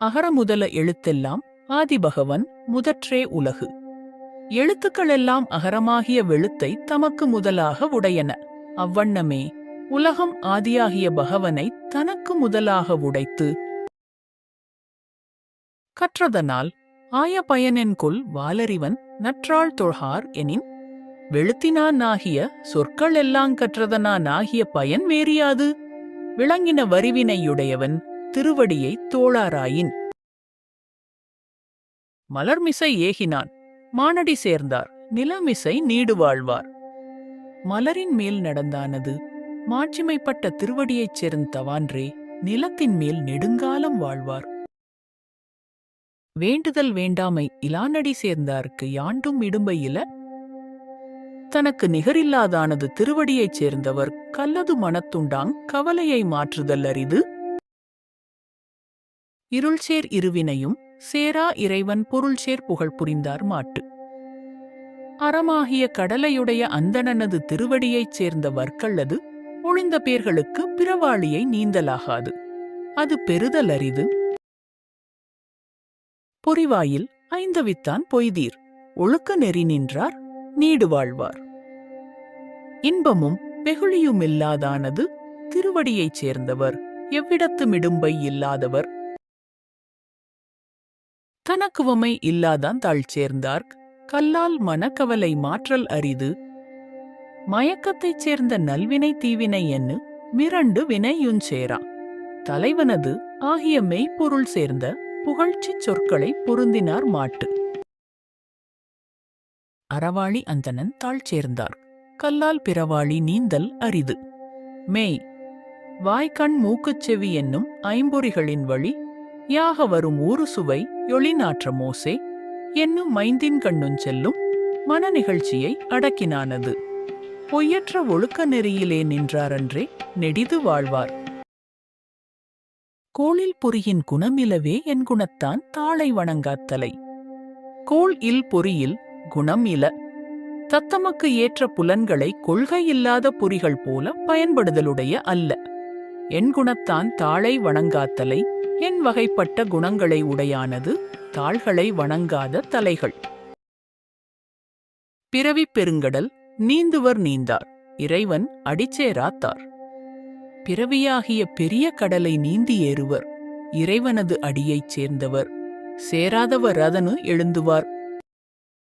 அகர முதல எழுத்தெல்லாம் ஆதிபகவன் முதற்றே உலகு. எழுத்துக்களெல்லாம் அகரமாகிய வெளுத்தை தமக்கு முதலாக உடையன. அவ்வண்ணமே உலகம் ஆதியாகிய பகவனை தனக்கு முதலாக உடைத்து கற்றதனால் ஆய பயனென்கொல் வாலறிவன் நற்றாள் தொழார் எனின், வெளுத்தினானாகிய சொற்கள் எல்லாம் கற்றதனானாகிய பயன் வேறியாது. விளங்கின வரிவினையுடையவன் திருவடியை தோளாராயின். மலர்மிசை ஏகினான் மானடி சேர்ந்தார் நிலமிசை நீடு வாழ்வார். மலரின் மேல் நடந்தானது மாட்சிமைப்பட்ட திருவடியைச் சேர்ந்தவான்றே நிலத்தின் மேல் நெடுங்காலம் வாழ்வார். வேண்டுதல் வேண்டாமை இலானடி சேர்ந்தார்க்கு யாண்டும் இடும்பை இல. தனக்கு நிகரில்லாதானது திருவடியைச் சேர்ந்தவர் கல்லது மனத்துண்டாங் கவலையை மாற்றுதல் அரிது. இருள்சேர் இருவினையும் சேரா இறைவன் பொருள்சேர் புகழ் புரிந்தார் மாட்டு. அறமாகிய கடலையுடைய அந்தணனது திருவடியைச் சேர்ந்த வர்க்கல்லது ஒழிந்த பேர்களுக்கு பிறவாளியை நீந்தலாகாது. அது பெறுதல் அரிது. பொறிவாயில் ஐந்தவித்தான் பொய்தீர் ஒழுக்க நெறி நின்றார் நீடு வாழ்வார். இன்பமும் வெகுளியுமில்லாதானது திருவடியைச் சேர்ந்தவர் எவ்விடத்து மிடும்பை இல்லாதவர். தனக்குவமை இல்லாதான் தாழ் சேர்ந்தார் கல்லால் மனக்கவலை மாற்றல் அரிது. மயக்கத்தைச் சேர்ந்த நல்வினை தீவினை என்னு மிரண்டு வினையுஞ்சேரா. தலைவனது ஆகிய மெய்ப்பொருள் சேர்ந்த புகழ்ச்சிச் சொற்களை பொருந்தினார் மாட்டு. அறவாளி அந்தணன் தாழ் சேர்ந்தார் கல்லால் பிறவாளி நீந்தல் அரிது. மெய் வாய்கண் மூக்குச் செவி என்னும் ஐம்பொறிகளின் வழி யாக வரும் ஊறு சுவை யொளிநாற்ற மோசே என்னும் மைந்தின் கண்ணுஞ் செல்லும் மன நிகழ்ச்சியை அடக்கினானது. பொய்யற்ற ஒழுக்க நெறியிலே நின்றாரன்றே நெடிது வாழ்வார். கோளில் பொறியின் குணமிலவே என் குணத்தான் தாளை வணங்காத்தலை. கோள் இல் பொறியில் குணம் இல. தத்தமக்கு ஏற்ற புலன்களை கொள்கையில்லாத பொறிகள் போல பயன்படுதலுடைய அல்ல. என் குணத்தான் தாளை வணங்காத்தலை என் வகைப்பட்ட குணங்களை உடையானது தாள்களை வணங்காத தலைகள். பிறவிப் பெருங்கடல் நீந்துவர் நீந்தார் இறைவன் அடிச்சேராத்தார். பிறவியாகிய பெரிய கடலை நீந்தி ஏறுவர் இறைவனது அடியைச் சேர்ந்தவர். சேராதவர் அதனு எழுந்துவார்.